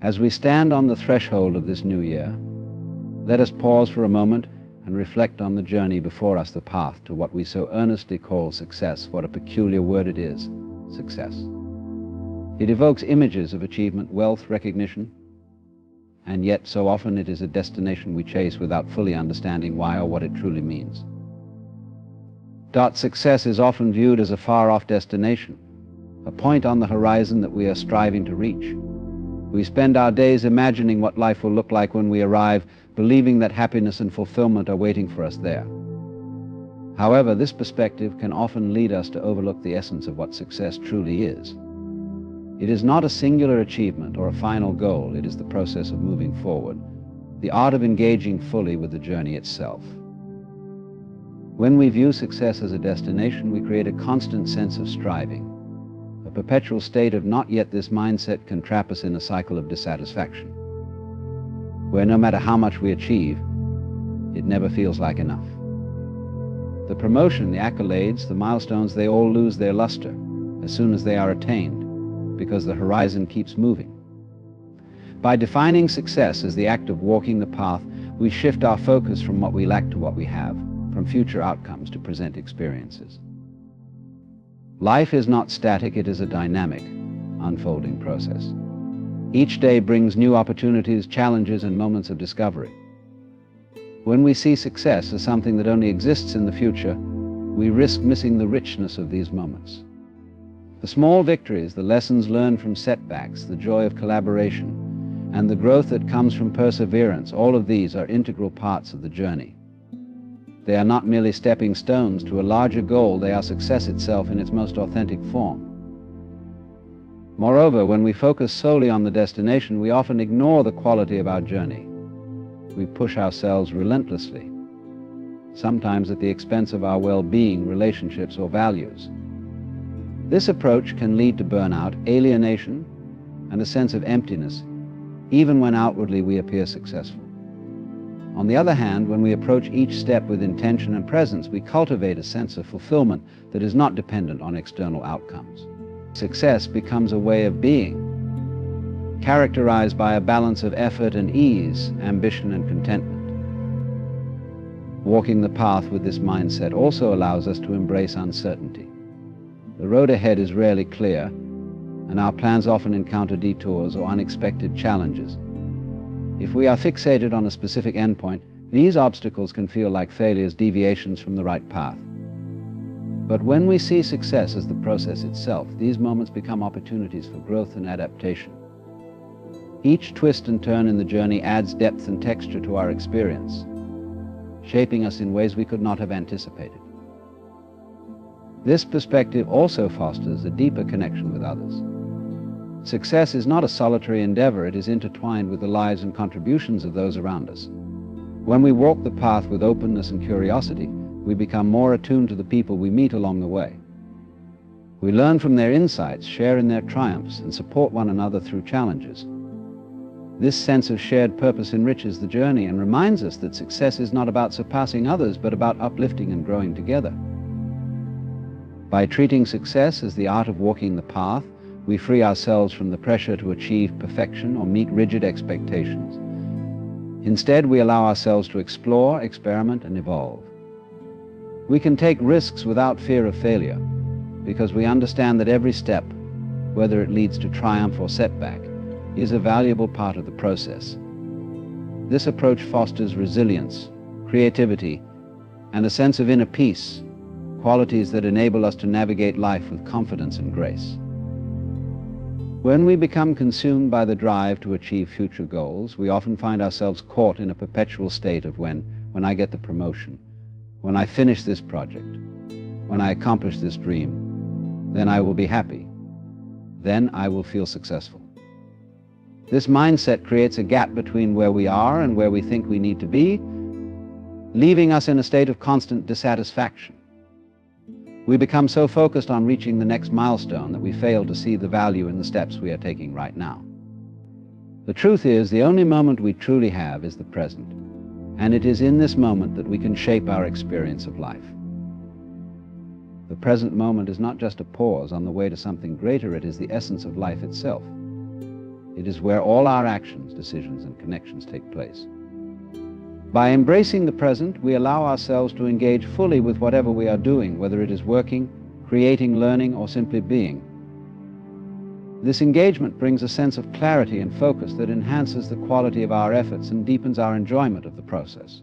As we stand on the threshold of this new year, let us pause for a moment and reflect on the journey before us, the path to what we so earnestly call success. What a peculiar word it is, success. It evokes images of achievement, wealth, recognition, and yet so often it is a destination we chase without fully understanding why or what it truly means. Success is often viewed as a far-off destination, a point on the horizon that we are striving to reach. We spend our days imagining what life will look like when we arrive, believing that happiness and fulfillment are waiting for us there. However, this perspective can often lead us to overlook the essence of what success truly is. It is not a singular achievement or a final goal. It is the process of moving forward, the art of engaging fully with the journey itself. When we view success as a destination, we create a constant sense of striving. A perpetual state of not yet. This mindset can trap us in a cycle of dissatisfaction, where no matter how much we achieve, it never feels like enough. The promotion, the accolades, the milestones, they all lose their luster as soon as they are attained, because the horizon keeps moving. By defining success as the act of walking the path, we shift our focus from what we lack to what we have, from future outcomes to present experiences. Life is not static, it is a dynamic, unfolding process. Each day brings new opportunities, challenges, and moments of discovery. When we see success as something that only exists in the future, we risk missing the richness of these moments. The small victories, the lessons learned from setbacks, the joy of collaboration, and the growth that comes from perseverance, all of these are integral parts of the journey. They are not merely stepping stones to a larger goal, they are success itself in its most authentic form. Moreover, when we focus solely on the destination, we often ignore the quality of our journey. We push ourselves relentlessly, sometimes at the expense of our well-being, relationships, or values. This approach can lead to burnout, alienation, and a sense of emptiness, even when outwardly we appear successful. On the other hand, when we approach each step with intention and presence, we cultivate a sense of fulfillment that is not dependent on external outcomes. Success becomes a way of being, characterized by a balance of effort and ease, ambition and contentment. Walking the path with this mindset also allows us to embrace uncertainty. The road ahead is rarely clear, and our plans often encounter detours or unexpected challenges. If we are fixated on a specific endpoint, these obstacles can feel like failures, deviations from the right path. But when we see success as the process itself, these moments become opportunities for growth and adaptation. Each twist and turn in the journey adds depth and texture to our experience, shaping us in ways we could not have anticipated. This perspective also fosters a deeper connection with others. Success is not a solitary endeavor, it is intertwined with the lives and contributions of those around us. When we walk the path with openness and curiosity, we become more attuned to the people we meet along the way. We learn from their insights, share in their triumphs, and support one another through challenges. This sense of shared purpose enriches the journey and reminds us that success is not about surpassing others, but about uplifting and growing together. By treating success as the art of walking the path, we free ourselves from the pressure to achieve perfection or meet rigid expectations. Instead, we allow ourselves to explore, experiment, and evolve. We can take risks without fear of failure, because we understand that every step, whether it leads to triumph or setback, is a valuable part of the process. This approach fosters resilience, creativity, and a sense of inner peace, qualities that enable us to navigate life with confidence and grace. When we become consumed by the drive to achieve future goals, we often find ourselves caught in a perpetual state of when I get the promotion, when I finish this project, when I accomplish this dream, then I will be happy, then I will feel successful. This mindset creates a gap between where we are and where we think we need to be, leaving us in a state of constant dissatisfaction. We become so focused on reaching the next milestone that we fail to see the value in the steps we are taking right now. The truth is, the only moment we truly have is the present, and it is in this moment that we can shape our experience of life. The present moment is not just a pause on the way to something greater, it is the essence of life itself. It is where all our actions, decisions, and connections take place. By embracing the present, we allow ourselves to engage fully with whatever we are doing, whether it is working, creating, learning, or simply being. This engagement brings a sense of clarity and focus that enhances the quality of our efforts and deepens our enjoyment of the process.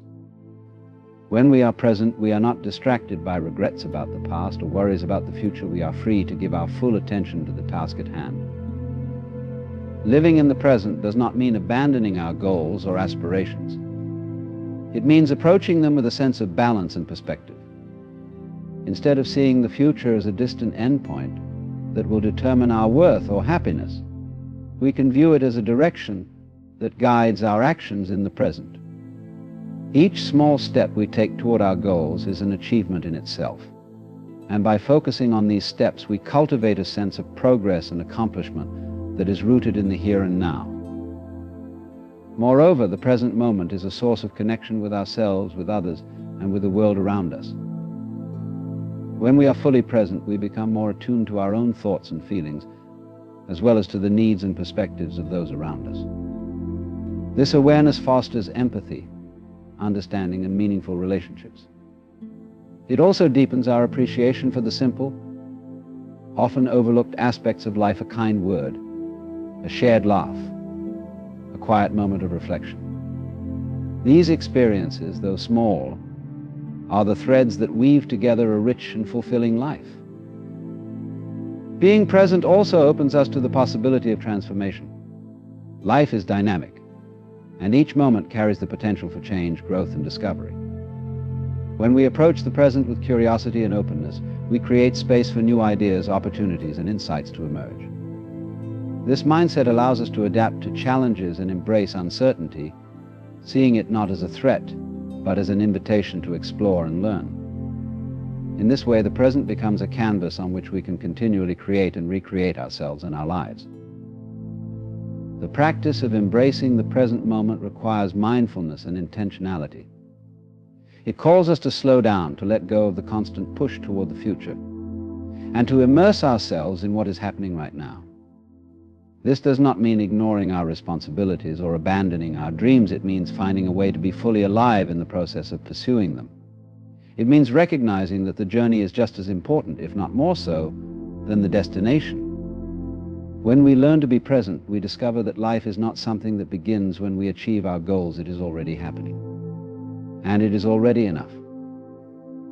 When we are present, we are not distracted by regrets about the past or worries about the future. We are free to give our full attention to the task at hand. Living in the present does not mean abandoning our goals or aspirations. It means approaching them with a sense of balance and perspective. Instead of seeing the future as a distant endpoint that will determine our worth or happiness, we can view it as a direction that guides our actions in the present. Each small step we take toward our goals is an achievement in itself, and by focusing on these steps, we cultivate a sense of progress and accomplishment that is rooted in the here and now. Moreover, the present moment is a source of connection with ourselves, with others, and with the world around us. When we are fully present, we become more attuned to our own thoughts and feelings, as well as to the needs and perspectives of those around us. This awareness fosters empathy, understanding, and meaningful relationships. It also deepens our appreciation for the simple, often overlooked aspects of life: a kind word, a shared laugh, a quiet moment of reflection. These experiences, though small, are the threads that weave together a rich and fulfilling life. Being present also opens us to the possibility of transformation. Life is dynamic, and each moment carries the potential for change, growth, and discovery. When we approach the present with curiosity and openness, we create space for new ideas, opportunities, and insights to emerge. This mindset allows us to adapt to challenges and embrace uncertainty, seeing it not as a threat, but as an invitation to explore and learn. In this way, the present becomes a canvas on which we can continually create and recreate ourselves and our lives. The practice of embracing the present moment requires mindfulness and intentionality. It calls us to slow down, to let go of the constant push toward the future, and to immerse ourselves in what is happening right now. This does not mean ignoring our responsibilities or abandoning our dreams. It means finding a way to be fully alive in the process of pursuing them. It means recognizing that the journey is just as important, if not more so, than the destination. When we learn to be present, we discover that life is not something that begins when we achieve our goals. It is already happening. And it is already enough.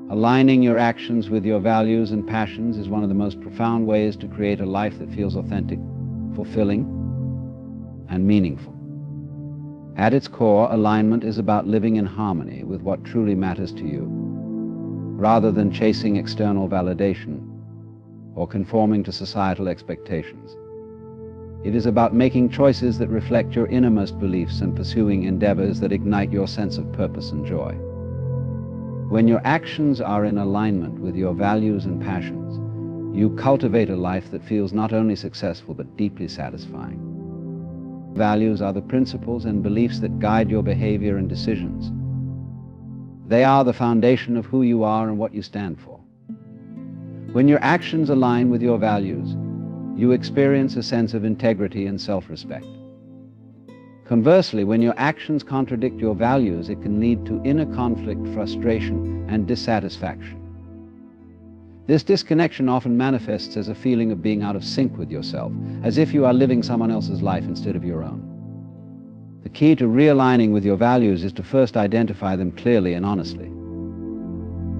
Aligning your actions with your values and passions is one of the most profound ways to create a life that feels authentic, fulfilling, and meaningful. At its core, alignment is about living in harmony with what truly matters to you, rather than chasing external validation or conforming to societal expectations. It is about making choices that reflect your innermost beliefs and pursuing endeavors that ignite your sense of purpose and joy. When your actions are in alignment with your values and passions, you cultivate a life that feels not only successful but deeply satisfying. Values are the principles and beliefs that guide your behavior and decisions. They are the foundation of who you are and what you stand for. When your actions align with your values, you experience a sense of integrity and self-respect. Conversely, when your actions contradict your values, it can lead to inner conflict, frustration, and dissatisfaction. This disconnection often manifests as a feeling of being out of sync with yourself, as if you are living someone else's life instead of your own. The key to realigning with your values is to first identify them clearly and honestly.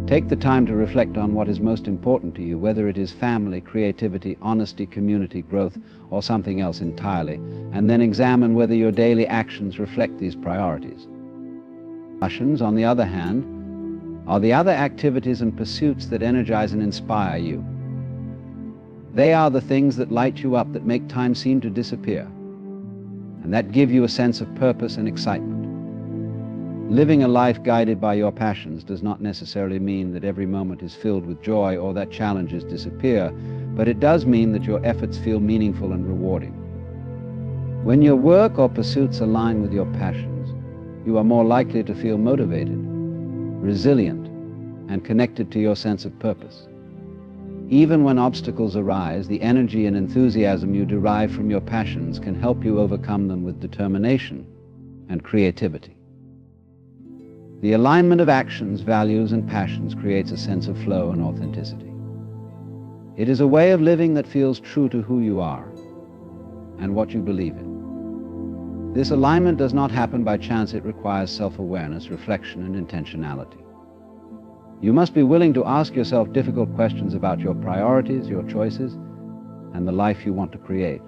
Take the time to reflect on what is most important to you, whether it is family, creativity, honesty, community, growth, or something else entirely, and then examine whether your daily actions reflect these priorities. Passions, on the other hand, are the other activities and pursuits that energize and inspire you. They are the things that light you up, that make time seem to disappear, and that give you a sense of purpose and excitement. Living a life guided by your passions does not necessarily mean that every moment is filled with joy or that challenges disappear, but it does mean that your efforts feel meaningful and rewarding. When your work or pursuits align with your passions, you are more likely to feel motivated, resilient, and connected to your sense of purpose. Even when obstacles arise, the energy and enthusiasm you derive from your passions can help you overcome them with determination and creativity. The alignment of actions, values, and passions creates a sense of flow and authenticity. It is a way of living that feels true to who you are and what you believe in. This alignment does not happen by chance. It requires self-awareness, reflection, and intentionality. You must be willing to ask yourself difficult questions about your priorities, your choices, and the life you want to create.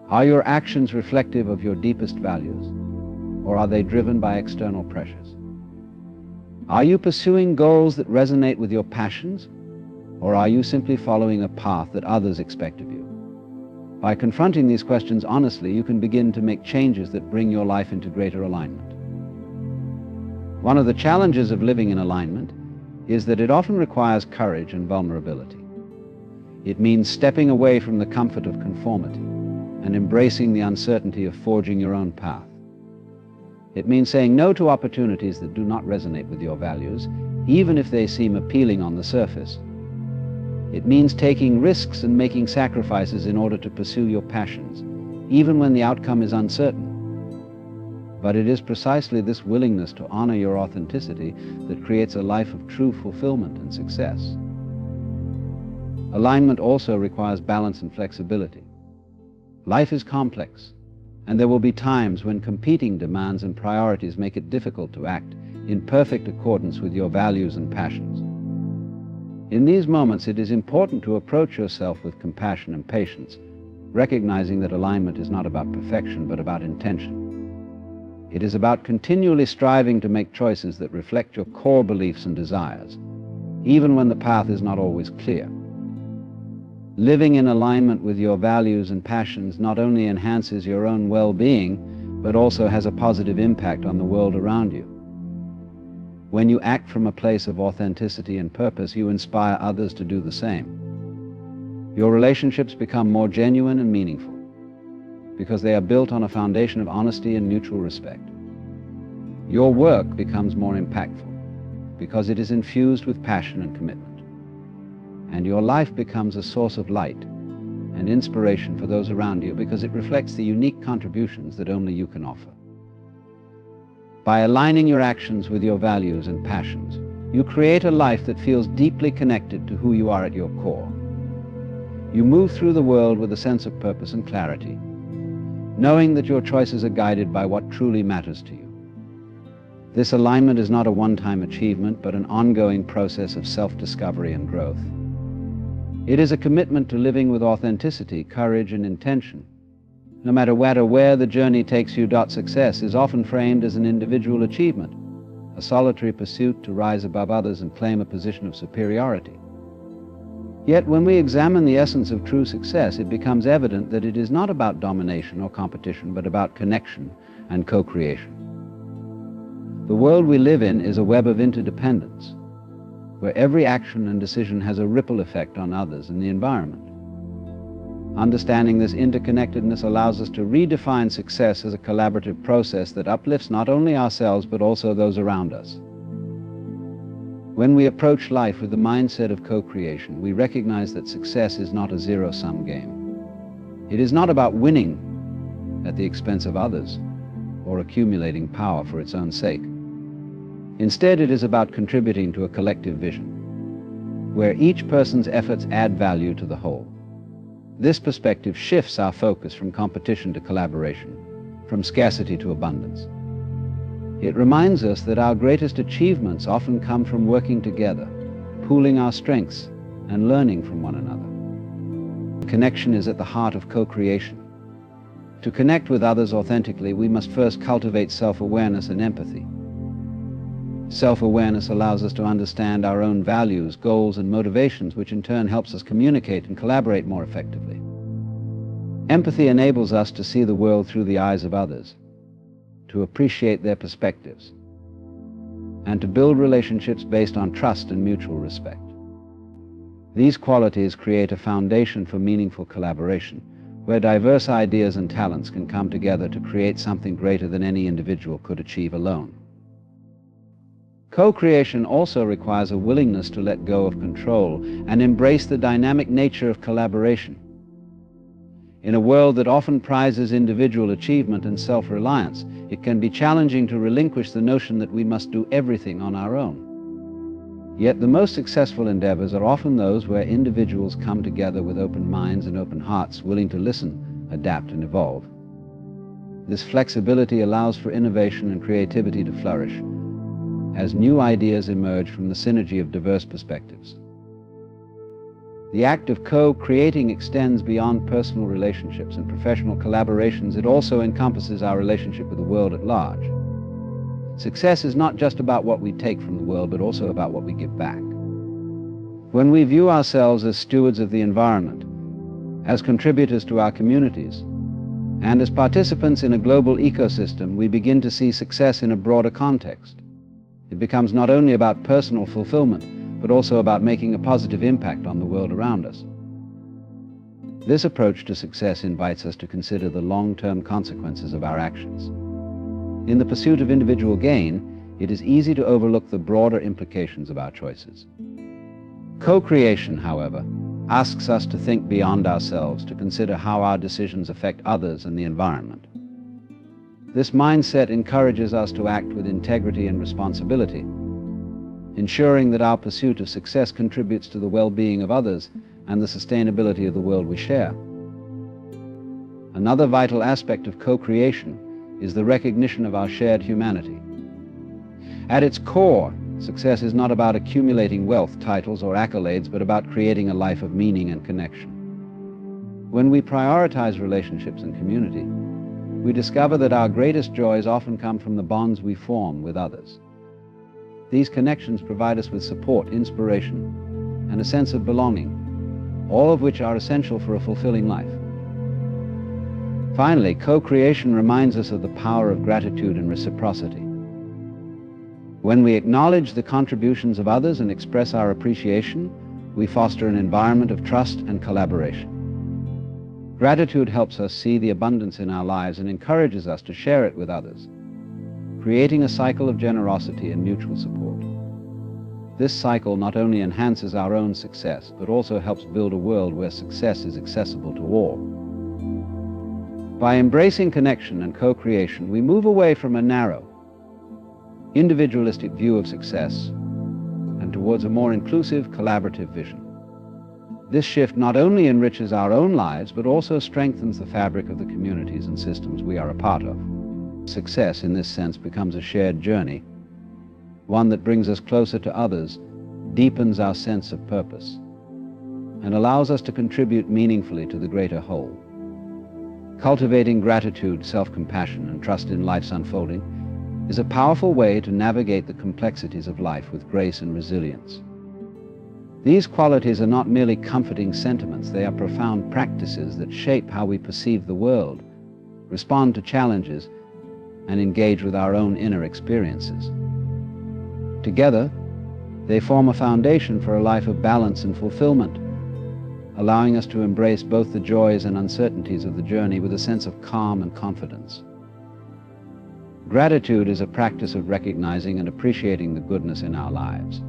Are your actions reflective of your deepest values, or are they driven by external pressures? Are you pursuing goals that resonate with your passions, or are you simply following a path that others expect of you? By confronting these questions honestly, you can begin to make changes that bring your life into greater alignment. One of the challenges of living in alignment is that it often requires courage and vulnerability. It means stepping away from the comfort of conformity and embracing the uncertainty of forging your own path. It means saying no to opportunities that do not resonate with your values, even if they seem appealing on the surface. It means taking risks and making sacrifices in order to pursue your passions, even when the outcome is uncertain. But it is precisely this willingness to honor your authenticity that creates a life of true fulfillment and success. Alignment also requires balance and flexibility. Life is complex, and there will be times when competing demands and priorities make it difficult to act in perfect accordance with your values and passions. In these moments, it is important to approach yourself with compassion and patience, recognizing that alignment is not about perfection, but about intention. It is about continually striving to make choices that reflect your core beliefs and desires, even when the path is not always clear. Living in alignment with your values and passions not only enhances your own well-being, but also has a positive impact on the world around you. When you act from a place of authenticity and purpose, you inspire others to do the same. Your relationships become more genuine and meaningful, because they are built on a foundation of honesty and mutual respect. Your work becomes more impactful, because it is infused with passion and commitment. And your life becomes a source of light and inspiration for those around you, because it reflects the unique contributions that only you can offer. By aligning your actions with your values and passions, you create a life that feels deeply connected to who you are at your core. You move through the world with a sense of purpose and clarity, knowing that your choices are guided by what truly matters to you. This alignment is not a one-time achievement, but an ongoing process of self-discovery and growth. It is a commitment to living with authenticity, courage, and intention. No matter where the journey takes you, success is often framed as an individual achievement, a solitary pursuit to rise above others and claim a position of superiority. Yet when we examine the essence of true success, it becomes evident that it is not about domination or competition, but about connection and co-creation. The world we live in is a web of interdependence, where every action and decision has a ripple effect on others and the environment. Understanding this interconnectedness allows us to redefine success as a collaborative process that uplifts not only ourselves, but also those around us. When we approach life with the mindset of co-creation, we recognize that success is not a zero-sum game. It is not about winning at the expense of others or accumulating power for its own sake. Instead, it is about contributing to a collective vision, where each person's efforts add value to the whole. This perspective shifts our focus from competition to collaboration, from scarcity to abundance. It reminds us that our greatest achievements often come from working together, pooling our strengths, and learning from one another. Connection is at the heart of co-creation. To connect with others authentically, we must first cultivate self-awareness and empathy. Self-awareness allows us to understand our own values, goals, and motivations, which in turn helps us communicate and collaborate more effectively. Empathy enables us to see the world through the eyes of others, to appreciate their perspectives, and to build relationships based on trust and mutual respect. These qualities create a foundation for meaningful collaboration, where diverse ideas and talents can come together to create something greater than any individual could achieve alone. Co-creation also requires a willingness to let go of control and embrace the dynamic nature of collaboration. In a world that often prizes individual achievement and self-reliance, it can be challenging to relinquish the notion that we must do everything on our own. Yet the most successful endeavors are often those where individuals come together with open minds and open hearts, willing to listen, adapt, and evolve. This flexibility allows for innovation and creativity to flourish as new ideas emerge from the synergy of diverse perspectives. The act of co-creating extends beyond personal relationships and professional collaborations. It also encompasses our relationship with the world at large. Success is not just about what we take from the world, but also about what we give back. When we view ourselves as stewards of the environment, as contributors to our communities, and as participants in a global ecosystem, we begin to see success in a broader context. It becomes not only about personal fulfillment, but also about making a positive impact on the world around us. This approach to success invites us to consider the long-term consequences of our actions. In the pursuit of individual gain, it is easy to overlook the broader implications of our choices. Co-creation, however, asks us to think beyond ourselves, to consider how our decisions affect others and the environment. This mindset encourages us to act with integrity and responsibility, ensuring that our pursuit of success contributes to the well-being of others and the sustainability of the world we share. Another vital aspect of co-creation is the recognition of our shared humanity. At its core, success is not about accumulating wealth, titles, or accolades, but about creating a life of meaning and connection. When we prioritize relationships and community, we discover that our greatest joys often come from the bonds we form with others. These connections provide us with support, inspiration, and a sense of belonging, all of which are essential for a fulfilling life. Finally, co-creation reminds us of the power of gratitude and reciprocity. When we acknowledge the contributions of others and express our appreciation, we foster an environment of trust and collaboration. Gratitude helps us see the abundance in our lives and encourages us to share it with others, creating a cycle of generosity and mutual support. This cycle not only enhances our own success, but also helps build a world where success is accessible to all. By embracing connection and co-creation, we move away from a narrow, individualistic view of success and towards a more inclusive, collaborative vision. This shift not only enriches our own lives, but also strengthens the fabric of the communities and systems we are a part of. Success, in this sense, becomes a shared journey, one that brings us closer to others, deepens our sense of purpose, and allows us to contribute meaningfully to the greater whole. Cultivating gratitude, self-compassion, and trust in life's unfolding is a powerful way to navigate the complexities of life with grace and resilience. These qualities are not merely comforting sentiments, they are profound practices that shape how we perceive the world, respond to challenges, and engage with our own inner experiences. Together, they form a foundation for a life of balance and fulfillment, allowing us to embrace both the joys and uncertainties of the journey with a sense of calm and confidence. Gratitude is a practice of recognizing and appreciating the goodness in our lives.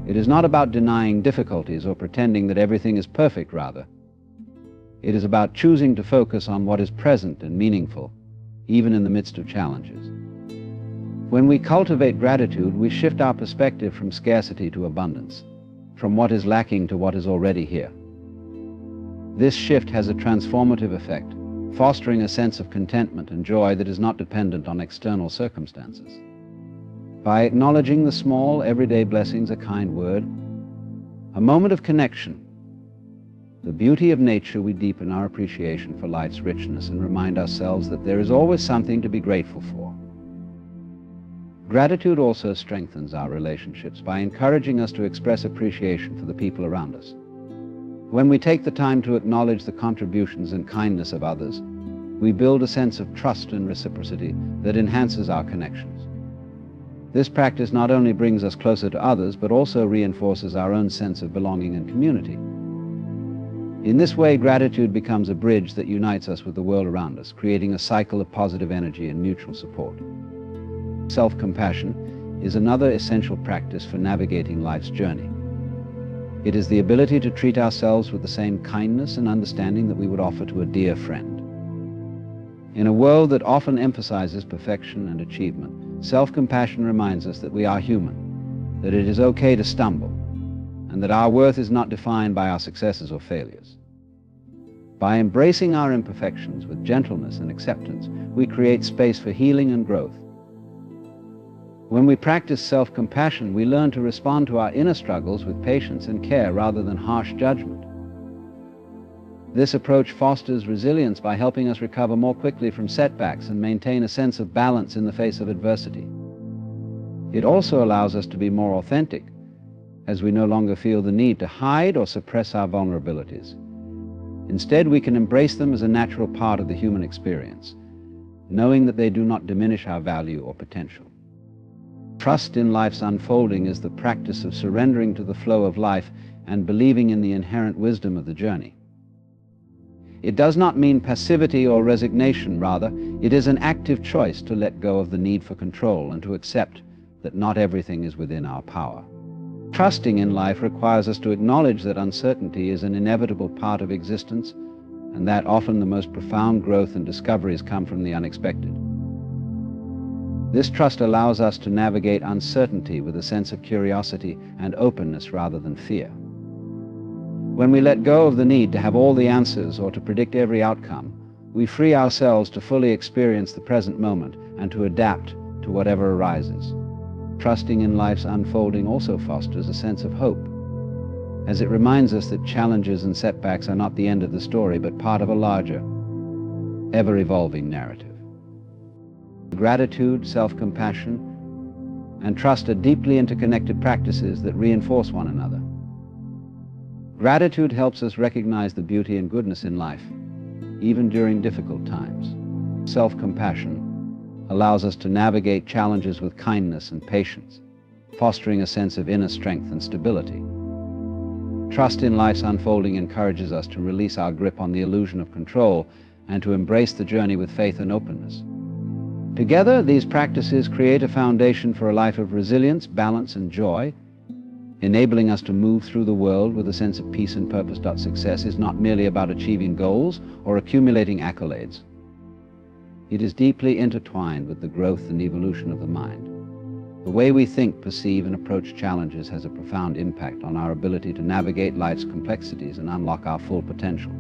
It is not about denying difficulties or pretending that everything is perfect, rather. It is about choosing to focus on what is present and meaningful, even in the midst of challenges. When we cultivate gratitude, we shift our perspective from scarcity to abundance, from what is lacking to what is already here. This shift has a transformative effect, fostering a sense of contentment and joy that is not dependent on external circumstances. By acknowledging the small, everyday blessings, a kind word, a moment of connection, the beauty of nature, we deepen our appreciation for life's richness and remind ourselves that there is always something to be grateful for. Gratitude also strengthens our relationships by encouraging us to express appreciation for the people around us. When we take the time to acknowledge the contributions and kindness of others, we build a sense of trust and reciprocity that enhances our connections. This practice not only brings us closer to others, but also reinforces our own sense of belonging and community. In this way, gratitude becomes a bridge that unites us with the world around us, creating a cycle of positive energy and mutual support. Self-compassion is another essential practice for navigating life's journey. It is the ability to treat ourselves with the same kindness and understanding that we would offer to a dear friend. In a world that often emphasizes perfection and achievement, self-compassion reminds us that we are human, that it is okay to stumble, and that our worth is not defined by our successes or failures. By embracing our imperfections with gentleness and acceptance, we create space for healing and growth. When we practice self-compassion, we learn to respond to our inner struggles with patience and care rather than harsh judgment. This approach fosters resilience by helping us recover more quickly from setbacks and maintain a sense of balance in the face of adversity. It also allows us to be more authentic, as we no longer feel the need to hide or suppress our vulnerabilities. Instead, we can embrace them as a natural part of the human experience, knowing that they do not diminish our value or potential. Trust in life's unfolding is the practice of surrendering to the flow of life and believing in the inherent wisdom of the journey. It does not mean passivity or resignation. Rather, it is an active choice to let go of the need for control and to accept that not everything is within our power. Trusting in life requires us to acknowledge that uncertainty is an inevitable part of existence, and that often the most profound growth and discoveries come from the unexpected. This trust allows us to navigate uncertainty with a sense of curiosity and openness rather than fear. When we let go of the need to have all the answers or to predict every outcome, we free ourselves to fully experience the present moment and to adapt to whatever arises. Trusting in life's unfolding also fosters a sense of hope, as it reminds us that challenges and setbacks are not the end of the story, but part of a larger, ever-evolving narrative. Gratitude, self-compassion, and trust are deeply interconnected practices that reinforce one another. Gratitude helps us recognize the beauty and goodness in life, even during difficult times. Self-compassion allows us to navigate challenges with kindness and patience, fostering a sense of inner strength and stability. Trust in life's unfolding encourages us to release our grip on the illusion of control and to embrace the journey with faith and openness. Together, these practices create a foundation for a life of resilience, balance, and joy, enabling us to move through the world with a sense of peace and purpose. Success is not merely about achieving goals or accumulating accolades. It is deeply intertwined with the growth and evolution of the mind. The way we think, perceive, and approach challenges has a profound impact on our ability to navigate life's complexities and unlock our full potential.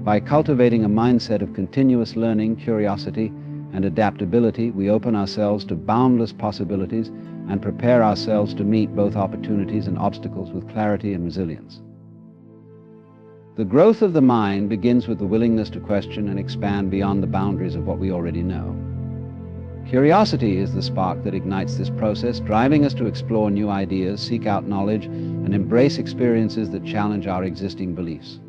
By cultivating a mindset of continuous learning, curiosity, and adaptability, we open ourselves to boundless possibilities and prepare ourselves to meet both opportunities and obstacles with clarity and resilience. The growth of the mind begins with the willingness to question and expand beyond the boundaries of what we already know. Curiosity is the spark that ignites this process, driving us to explore new ideas, seek out knowledge, and embrace experiences that challenge our existing beliefs.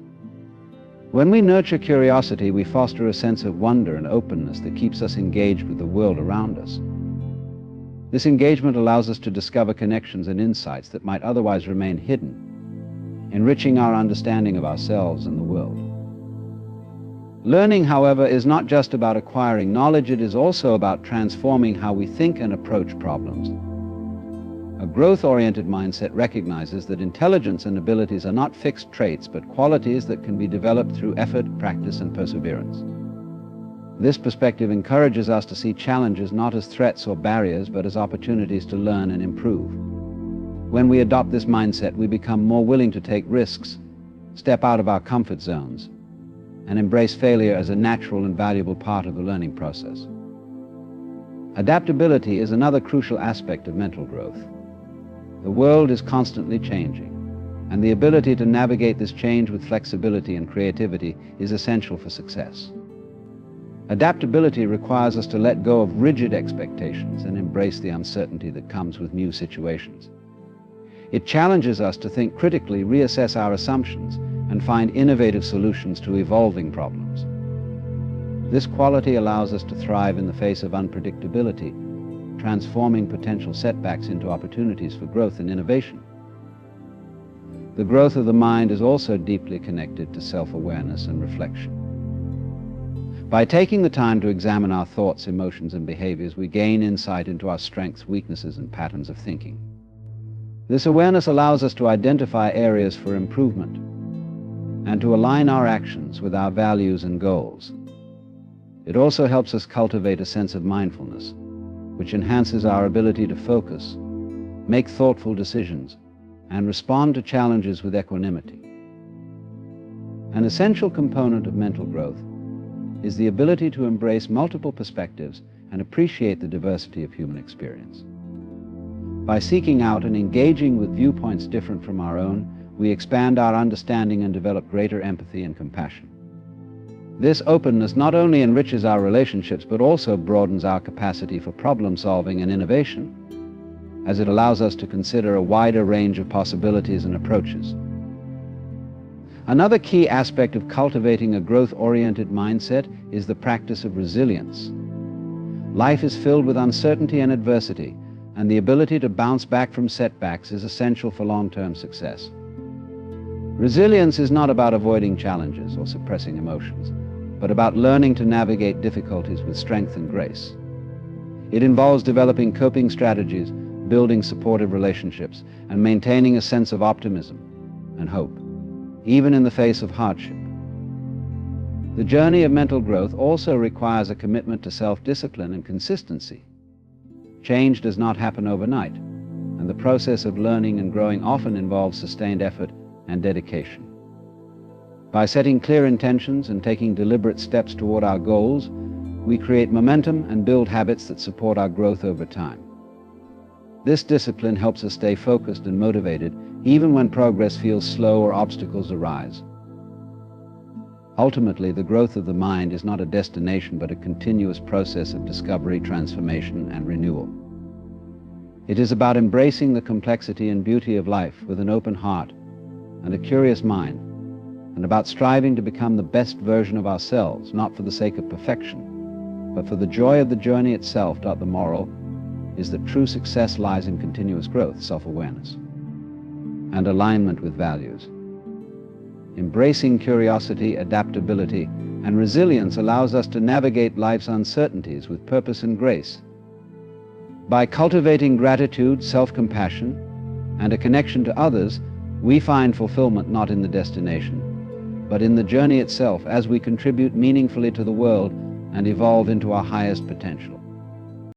When we nurture curiosity, we foster a sense of wonder and openness that keeps us engaged with the world around us. This engagement allows us to discover connections and insights that might otherwise remain hidden, enriching our understanding of ourselves and the world. Learning, however, is not just about acquiring knowledge, it is also about transforming how we think and approach problems. A growth-oriented mindset recognizes that intelligence and abilities are not fixed traits, but qualities that can be developed through effort, practice, and perseverance. This perspective encourages us to see challenges not as threats or barriers, but as opportunities to learn and improve. When we adopt this mindset, we become more willing to take risks, step out of our comfort zones, and embrace failure as a natural and valuable part of the learning process. Adaptability is another crucial aspect of mental growth. The world is constantly changing, and the ability to navigate this change with flexibility and creativity is essential for success. Adaptability requires us to let go of rigid expectations and embrace the uncertainty that comes with new situations. It challenges us to think critically, reassess our assumptions, and find innovative solutions to evolving problems. This quality allows us to thrive in the face of unpredictability, transforming potential setbacks into opportunities for growth and innovation. The growth of the mind is also deeply connected to self-awareness and reflection. By taking the time to examine our thoughts, emotions, and behaviors, we gain insight into our strengths, weaknesses, and patterns of thinking. This awareness allows us to identify areas for improvement and to align our actions with our values and goals. It also helps us cultivate a sense of mindfulness, which enhances our ability to focus, make thoughtful decisions, and respond to challenges with equanimity. An essential component of mental growth is the ability to embrace multiple perspectives and appreciate the diversity of human experience. By seeking out and engaging with viewpoints different from our own, we expand our understanding and develop greater empathy and compassion. This openness not only enriches our relationships, but also broadens our capacity for problem solving and innovation, as it allows us to consider a wider range of possibilities and approaches. Another key aspect of cultivating a growth-oriented mindset is the practice of resilience. Life is filled with uncertainty and adversity, and the ability to bounce back from setbacks is essential for long-term success. Resilience is not about avoiding challenges or suppressing emotions, but about learning to navigate difficulties with strength and grace. It involves developing coping strategies, building supportive relationships, and maintaining a sense of optimism and hope, even in the face of hardship. The journey of mental growth also requires a commitment to self-discipline and consistency. Change does not happen overnight, and the process of learning and growing often involves sustained effort and dedication. By setting clear intentions and taking deliberate steps toward our goals, we create momentum and build habits that support our growth over time. This discipline helps us stay focused and motivated even when progress feels slow or obstacles arise. Ultimately, the growth of the mind is not a destination but a continuous process of discovery, transformation, and renewal. It is about embracing the complexity and beauty of life with an open heart and a curious mind, and about striving to become the best version of ourselves, not for the sake of perfection, but for the joy of the journey itself. The moral is that true success lies in continuous growth, self-awareness, and alignment with values. Embracing curiosity, adaptability, and resilience allows us to navigate life's uncertainties with purpose and grace. By cultivating gratitude, self-compassion, and a connection to others, we find fulfillment not in the destination, but in the journey itself as we contribute meaningfully to the world and evolve into our highest potential.